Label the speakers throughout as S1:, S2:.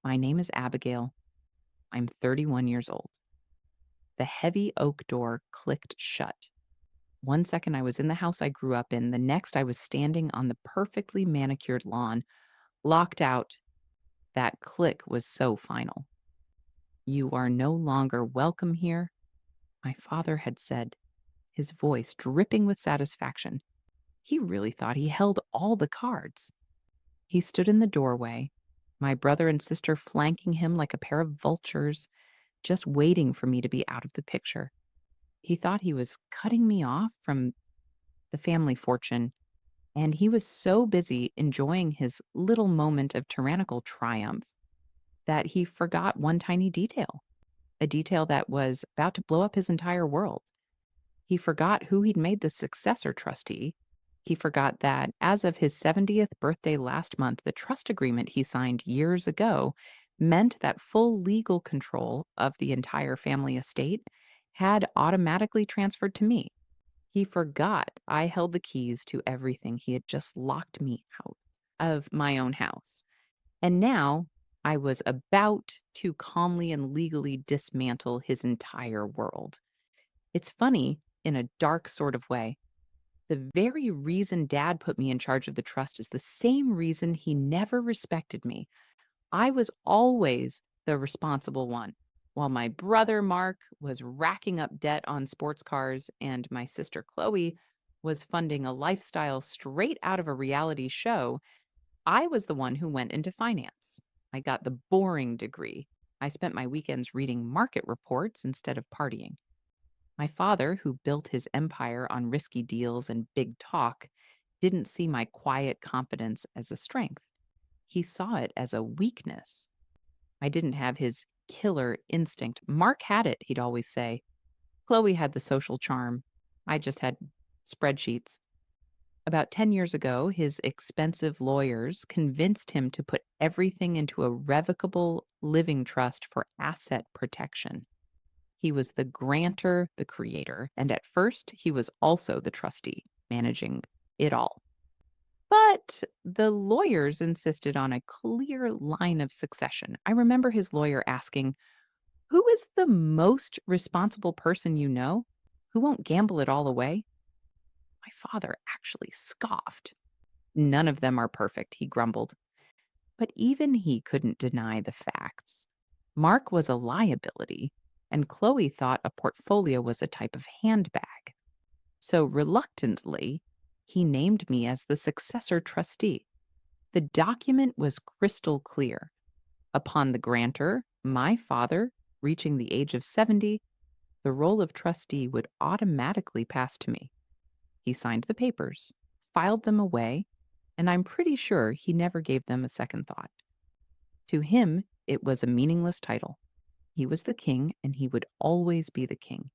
S1: My name is Abigail. I'm 31 years old. The heavy oak door clicked shut. One second I was in the house I grew up in, the next I was standing on the perfectly manicured lawn, locked out. That click was so final. You are no longer welcome here, my father had said, his voice dripping with satisfaction. He really thought he held all the cards. He stood in the doorway, my brother and sister flanking him like a pair of vultures, just waiting for me to be out of the picture. He thought he was cutting me off from the family fortune, and he was so busy enjoying his little moment of tyrannical triumph that he forgot one tiny detail, a detail that was about to blow up his entire world. He forgot who he'd made the successor trustee. He forgot that as of his 70th birthday last month, the trust agreement he signed years ago meant that full legal control of the entire family estate had automatically transferred to me. He forgot I held the keys to everything he had just locked me out of my own house. And now I was about to calmly and legally dismantle his entire world. It's funny in a dark sort of way. The very reason dad put me in charge of the trust is the same reason he never respected me. I was always the responsible one. While my brother Mark was racking up debt on sports cars and my sister Chloe was funding a lifestyle straight out of a reality show, I was the one who went into finance. I got the boring degree. I spent my weekends reading market reports instead of partying. My father, who built his empire on risky deals and big talk, didn't see my quiet confidence as a strength. He saw it as a weakness. I didn't have his killer instinct. Mark had it, he'd always say. Chloe had the social charm. I just had spreadsheets. About 10 years ago, his expensive lawyers convinced him to put everything into a revocable living trust for asset protection. He was the grantor, the creator, and at first he was also the trustee, managing it all. But the lawyers insisted on a clear line of succession. I remember his lawyer asking, "Who is the most responsible person you know? Who won't gamble it all away?" My father actually scoffed. "None of them are perfect," he grumbled. But even he couldn't deny the facts. Mark was a liability, and Chloe thought a portfolio was a type of handbag. So reluctantly, he named me as the successor trustee. The document was crystal clear. Upon the grantor, my father, reaching the age of 70, the role of trustee would automatically pass to me. He signed the papers, filed them away, and I'm pretty sure he never gave them a second thought. To him, it was a meaningless title. He was the king, and he would always be the king.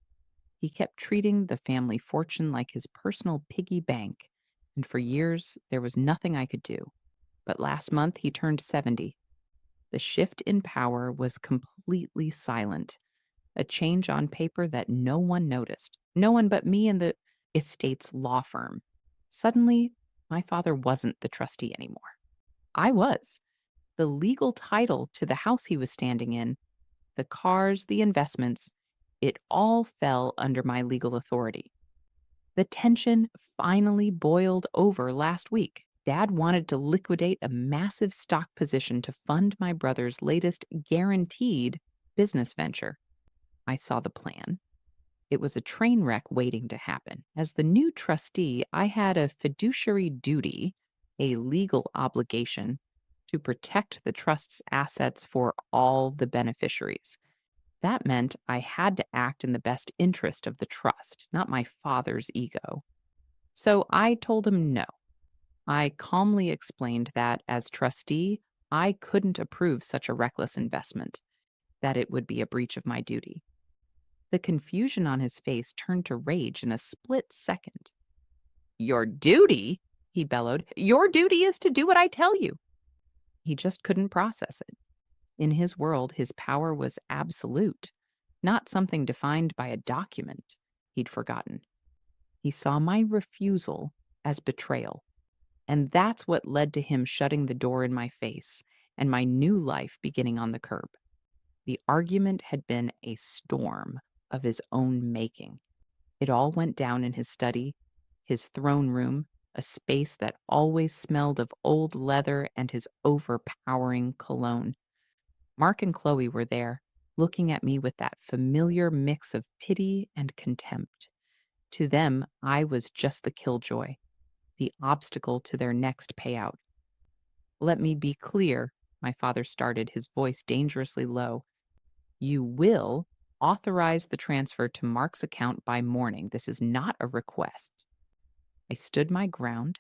S1: He kept treating the family fortune like his personal piggy bank, and for years there was nothing I could do. But last month he turned 70. The shift in power was completely silent, a change on paper that no one noticed. No one but me and the estate's law firm. Suddenly, my father wasn't the trustee anymore. I was. The legal title to the house he was standing in, the cars, the investments, it all fell under my legal authority. The tension finally boiled over last week. Dad wanted to liquidate a massive stock position to fund my brother's latest guaranteed business venture. I saw the plan. It was a train wreck waiting to happen. As the new trustee, I had a fiduciary duty, a legal obligation, to protect the trust's assets for all the beneficiaries. That meant I had to act in the best interest of the trust, not my father's ego. So I told him no. I calmly explained that as trustee, I couldn't approve such a reckless investment, that it would be a breach of my duty. The confusion on his face turned to rage in a split second. "Your duty?" he bellowed. "Your duty is to do what I tell you." He just couldn't process it. In his world, his power was absolute, not something defined by a document he'd forgotten. He saw my refusal as betrayal, and that's what led to him shutting the door in my face and my new life beginning on the curb. The argument had been a storm of his own making. It all went down in his study, his throne room, a space that always smelled of old leather and his overpowering cologne. Mark and Chloe were there, looking at me with that familiar mix of pity and contempt. To them, I was just the killjoy, the obstacle to their next payout. Let me be clear, my father started, his voice dangerously low. You will authorize the transfer to Mark's account by morning. This is not a request. I stood my ground.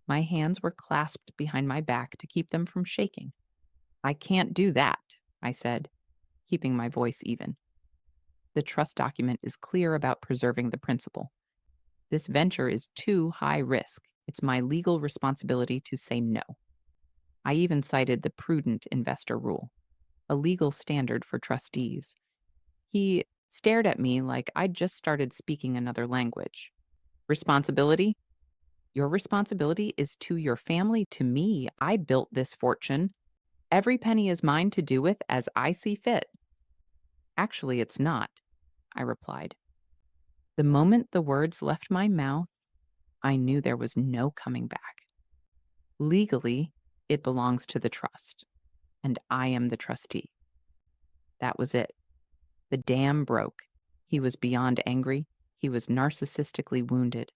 S1: My hands were clasped behind my back to keep them from shaking. I can't do that, I said, keeping my voice even. The trust document is clear about preserving the principal. This venture is too high risk. It's my legal responsibility to say no. I even cited the prudent investor rule, a legal standard for trustees. He stared at me like I'd just started speaking another language. Responsibility? Your responsibility is to your family, to me. I built this fortune. Every penny is mine to do with as I see fit. Actually, it's not, I replied. The moment the words left my mouth, I knew there was no coming back. Legally, it belongs to the trust, and I am the trustee. That was it. The dam broke. He was beyond angry. He was narcissistically wounded.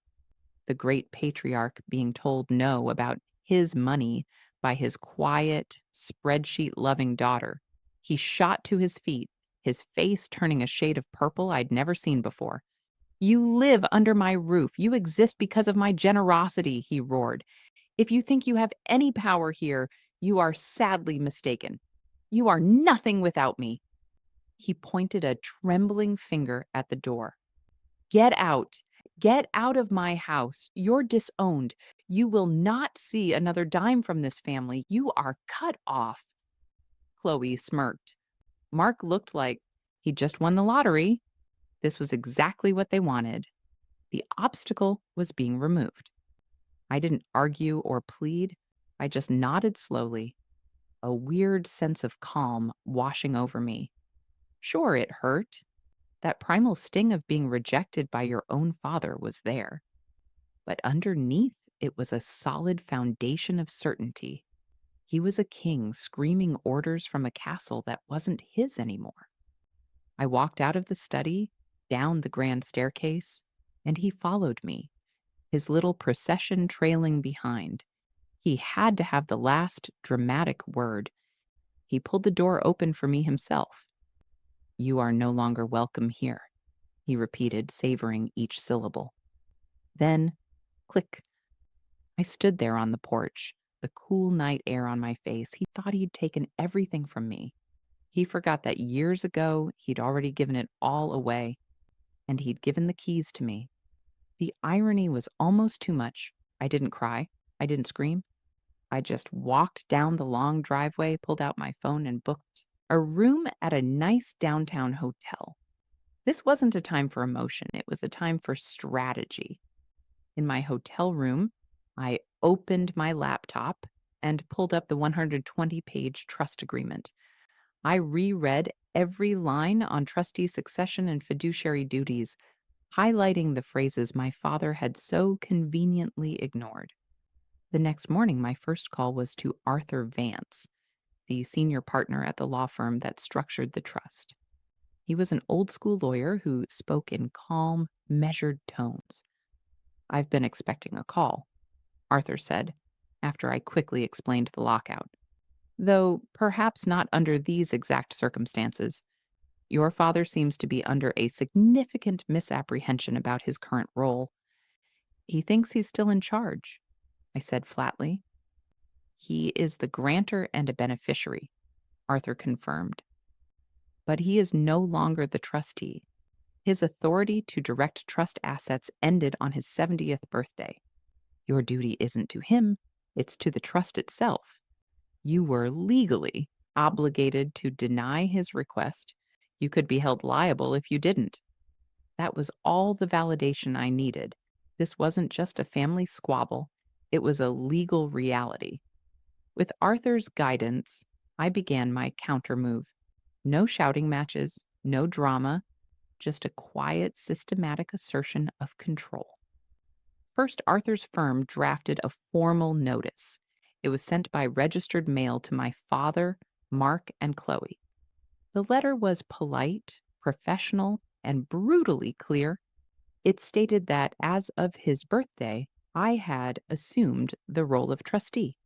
S1: The great patriarch being told no about his money by his quiet, spreadsheet-loving daughter. He shot to his feet, his face turning a shade of purple I'd never seen before. You live under my roof. You exist because of my generosity, he roared. If you think you have any power here, you are sadly mistaken. You are nothing without me. He pointed a trembling finger at the door. Get out. Get out of my house. You're disowned. You will not see another dime from this family. You are cut off. Chloe smirked. Mark looked like he'd just won the lottery. This was exactly what they wanted. The obstacle was being removed. I didn't argue or plead. I just nodded slowly, a weird sense of calm washing over me. Sure, it hurt. That primal sting of being rejected by your own father was there. But underneath, it was a solid foundation of certainty. He was a king screaming orders from a castle that wasn't his anymore. I walked out of the study, down the grand staircase, and he followed me, his little procession trailing behind. He had to have the last dramatic word. He pulled the door open for me himself. You are no longer welcome here, he repeated, savoring each syllable. Then, click. I stood there on the porch, the cool night air on my face. He thought he'd taken everything from me. He forgot that years ago he'd already given it all away, and he'd given the keys to me. The irony was almost too much. I didn't cry. I didn't scream. I just walked down the long driveway, pulled out my phone, and booked a room at a nice downtown hotel. This wasn't a time for emotion. It was a time for strategy. In my hotel room, I opened my laptop and pulled up the 120-page trust agreement. I reread every line on trustee succession and fiduciary duties, highlighting the phrases my father had so conveniently ignored. The next morning, my first call was to Arthur Vance, the senior partner at the law firm that structured the trust. He was an old-school lawyer who spoke in calm, measured tones. I've been expecting a call, Arthur said, after I quickly explained the lockout. Though perhaps not under these exact circumstances. Your father seems to be under a significant misapprehension about his current role. He thinks he's still in charge, I said flatly. He is the grantor and a beneficiary, Arthur confirmed. But he is no longer the trustee. His authority to direct trust assets ended on his 70th birthday. Your duty isn't to him, it's to the trust itself. You were legally obligated to deny his request. You could be held liable if you didn't. That was all the validation I needed. This wasn't just a family squabble. It was a legal reality. With Arthur's guidance, I began my counter move. No shouting matches, no drama, just a quiet, systematic assertion of control. First, Arthur's firm drafted a formal notice. It was sent by registered mail to my father, Mark, and Chloe. The letter was polite, professional, and brutally clear. It stated that as of his birthday, I had assumed the role of trustee.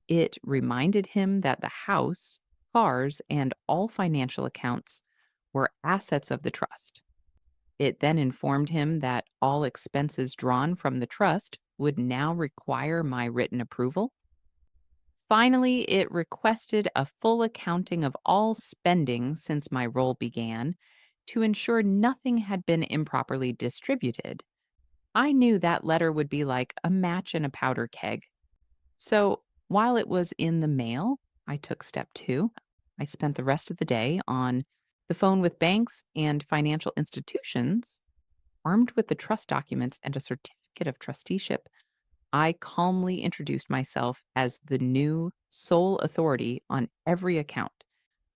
S1: It reminded him that the house, cars, and all financial accounts were assets of the trust. It then informed him that all expenses drawn from the trust would now require my written approval. Finally, it requested a full accounting of all spending since my role began to ensure nothing had been improperly distributed. I knew that letter would be like a match in a powder keg. So while it was in the mail, I took step two. I spent the rest of the day on the phone with banks and financial institutions. Armed with the trust documents and a certificate of trusteeship, I calmly introduced myself as the new sole authority on every account.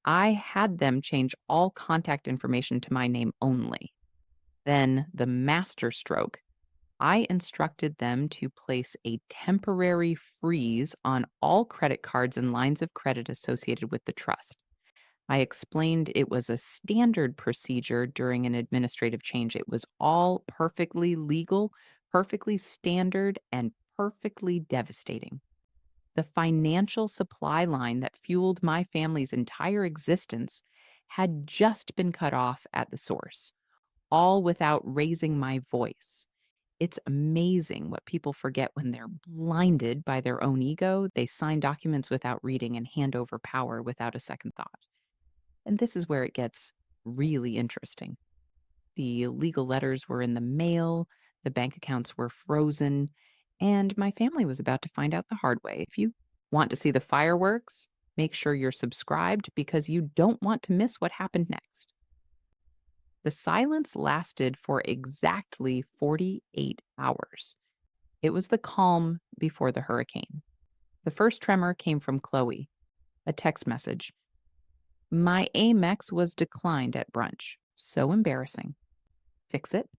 S1: I had them change all contact information to my name only. Then, the master stroke, I instructed them to place a temporary freeze on all credit cards and lines of credit associated with the trust. I explained it was a standard procedure during an administrative change. It was all perfectly legal, perfectly standard, and perfectly devastating. The financial supply line that fueled my family's entire existence had just been cut off at the source, all without raising my voice. It's amazing what people forget when they're blinded by their own ego. They sign documents without reading and hand over power without a second thought. And this is where it gets really interesting. The legal letters were in the mail, the bank accounts were frozen, and my family was about to find out the hard way. If you want to see the fireworks, make sure you're subscribed because you don't want to miss what happened next. The silence lasted for exactly 48 hours. It was the calm before the hurricane. The first tremor came from Chloe, a text message. My Amex was declined at brunch. So embarrassing. Fix it?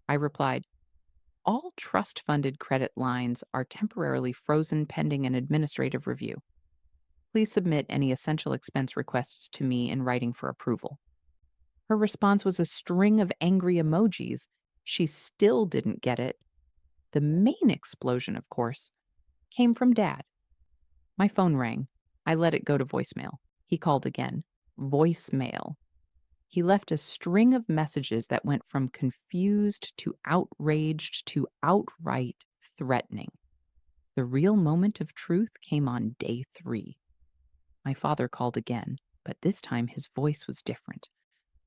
S1: I replied, all trust funded credit lines are temporarily frozen pending an administrative review. Please submit any essential expense requests to me in writing for approval. Her response was a string of angry emojis. She still didn't get it. The main explosion, of course, came from Dad. My phone rang. I let it go to voicemail. He called again. Voicemail. He left a string of messages that went from confused to outraged to outright threatening. The real moment of truth came on day 3. My father called again, but this time his voice was different.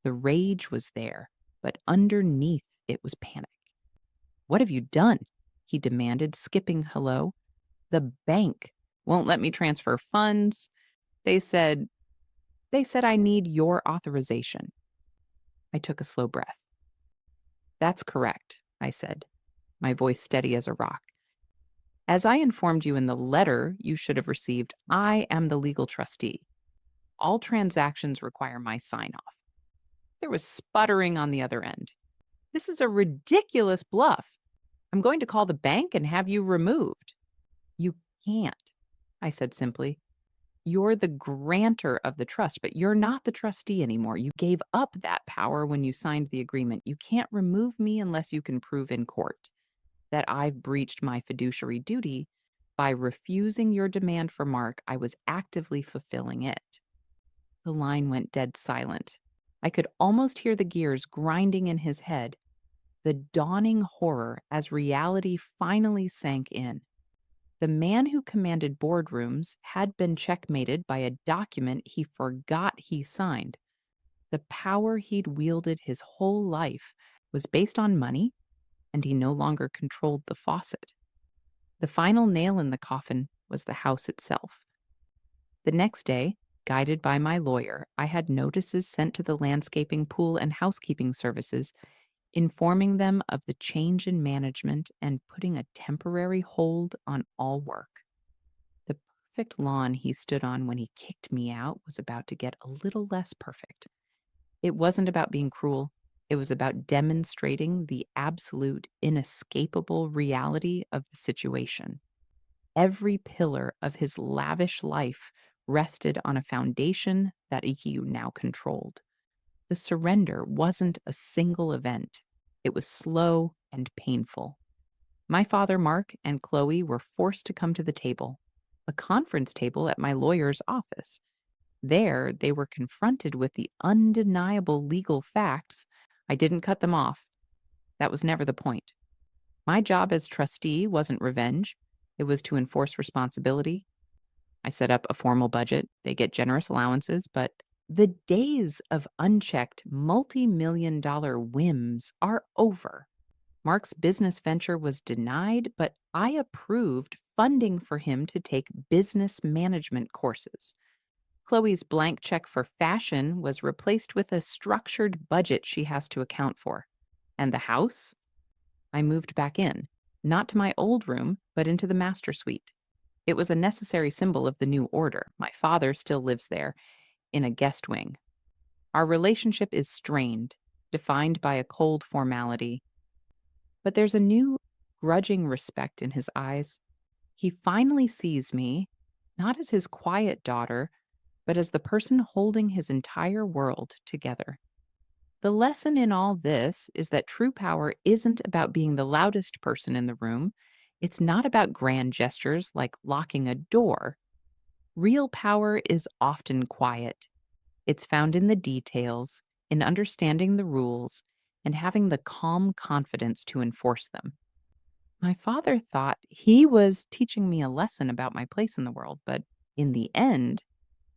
S1: The rage was there, but underneath it was panic. What have you done? He demanded, skipping hello. The bank won't let me transfer funds. They said I need your authorization. I took a slow breath. That's correct, I said, my voice steady as a rock. As I informed you in the letter you should have received, I am the legal trustee. All transactions require my sign off. There was sputtering on the other end. This is a ridiculous bluff. I'm going to call the bank and have you removed. You can't, I said simply. You're the grantor of the trust, but you're not the trustee anymore. You gave up that power when you signed the agreement. You can't remove me unless you can prove in court that I've breached my fiduciary duty. By refusing your demand for Mark, I was actively fulfilling it. The line went dead silent. I could almost hear the gears grinding in his head, the dawning horror as reality finally sank in. The man who commanded boardrooms had been checkmated by a document he forgot he signed. The power he'd wielded his whole life was based on money, and he no longer controlled the faucet. The final nail in the coffin was the house itself. The next day, guided by my lawyer, I had notices sent to the landscaping, pool, and housekeeping services, informing them of the change in management and putting a temporary hold on all work. The perfect lawn he stood on when he kicked me out was about to get a little less perfect. It wasn't about being cruel. It was about demonstrating the absolute, inescapable reality of the situation. Every pillar of his lavish life rested on a foundation that he now controlled. The surrender wasn't a single event, it was slow and painful. My father, Mark, and Chloe were forced to come to the table, a conference table at my lawyer's office. There, they were confronted with the undeniable legal facts. I didn't cut them off. That was never the point. My job as trustee wasn't revenge, it was to enforce responsibility. I set up a formal budget. They get generous allowances, but the days of unchecked multi-million-dollar whims are over. Mark's business venture was denied, but I approved funding for him to take business management courses. Chloe's blank check for fashion was replaced with a structured budget she has to account for. And the house? I moved back in, not to my old room, but into the master suite. It was a necessary symbol of the new order. My father still lives there, in a guest wing. Our relationship is strained, defined by a cold formality. But there's a new, grudging respect in his eyes. He finally sees me, not as his quiet daughter, but as the person holding his entire world together. The lesson in all this is that true power isn't about being the loudest person in the room. It's not about grand gestures like locking a door. Real power is often quiet. It's found in the details, in understanding the rules, and having the calm confidence to enforce them. My father thought he was teaching me a lesson about my place in the world, but in the end,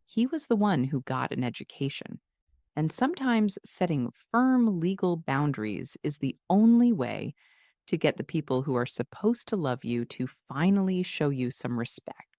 S1: he was the one who got an education. And sometimes setting firm legal boundaries is the only way to get the people who are supposed to love you to finally show you some respect.